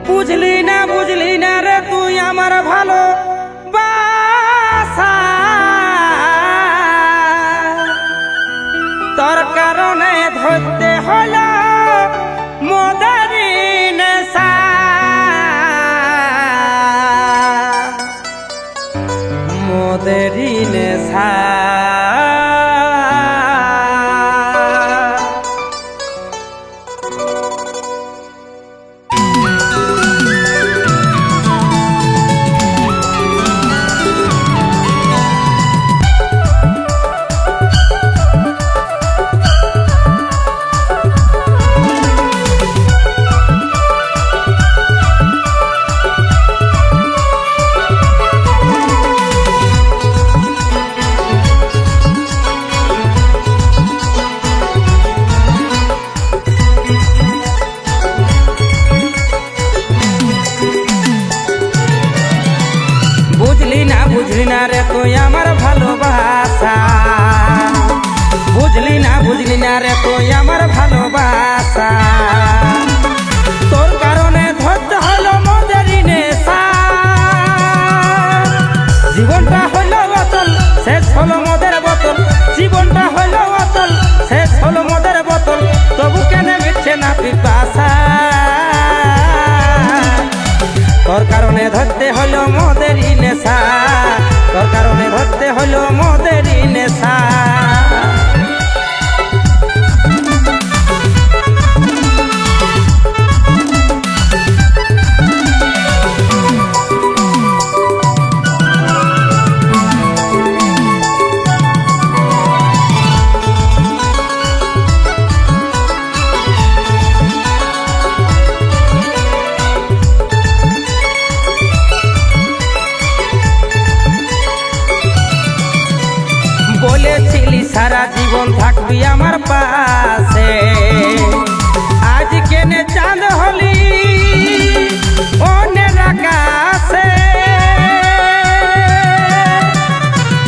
বুঝলি না রে তুই আমার ভালো বাসা, তোর কারণে ধরতে হলো মদারি নেশা। মদারি নেশা বুঝলি না রে তুই আমার ভালোবাসা, বুঝলি না রে তুই আমার ভালোবাসা, তোর কারণে ধরতে হলো মদেরি নেশা। জীবনটা হলো অতল, শেষ হলো মদের বোতল, জীবনটা হলো অতল, শেষ হলো মদের বোতল, তবু কেন মিটছে না পিপাসা। তোর কারণে ধরতে হলো মদেরি নেশা, তোর কারণে ধরতে হলো মদেরি নেশা। বলেছিলি সারা জীবন থাকবি আমার পাশে, আজ কেনে চাঁদ হলি অন্যের আকাশে।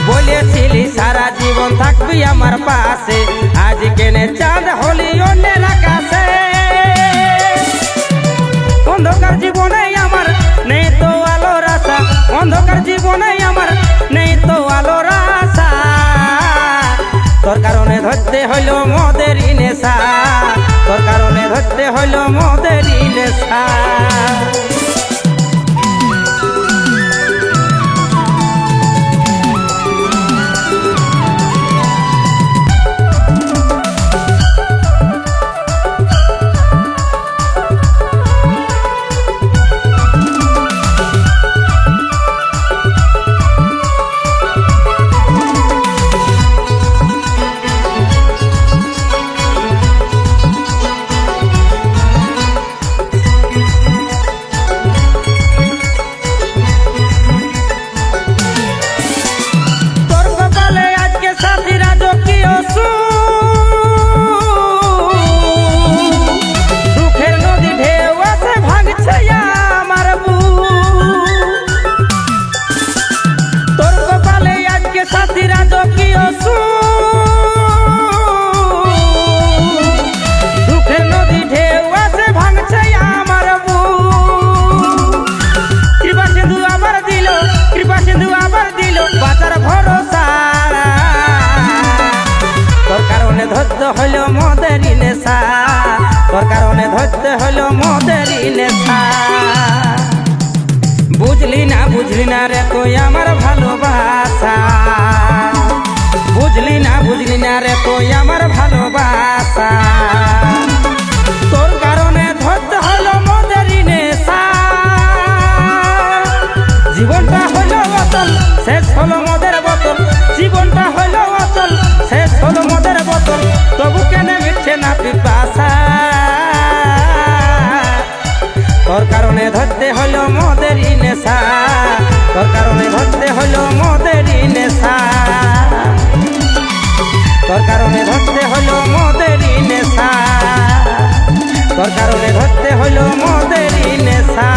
বলেছিলি সারা জীবন থাকবি আমার পাশে, আজ কেনে চাঁদ হলি অন্যের আকাশে। অন্ধকার জীবনে আমার নেই তো আলোর আশা, অন্ধকার জীবনে আমার নেই তো আলোর আশা। তোর কারণে ধরতে হইল মদেরি নেশা, তোর কারণে ধরতে হইল মদেরি নেশা। ধরতে হলো মদেরি নেশা, তোর কারণে ধরতে হলো মদেরি নেশা। বুঝলি না রে তুই আমার ভালোবাসা, বুঝলি না রে তুই আমার ভালোবাসা, তোর কারণে ধরতে হলো মদেরি নেশা। জীবনটা হলো অতল, শেষ হলো মদের বোতল, জীবনটা হলো অতল, শেষ হলো মদের বোতল, তবু কেন মিটছে না পিপাসা। তোর কারণে ধরতে হলো মদেরি নেশা, তোর কারণে ধরতে হলো মদেরি নেশা, তোর কারণে ধরতে হলো মদেরি নেশা, তোর কারণে ধরতে হলো মদেরি নেশা।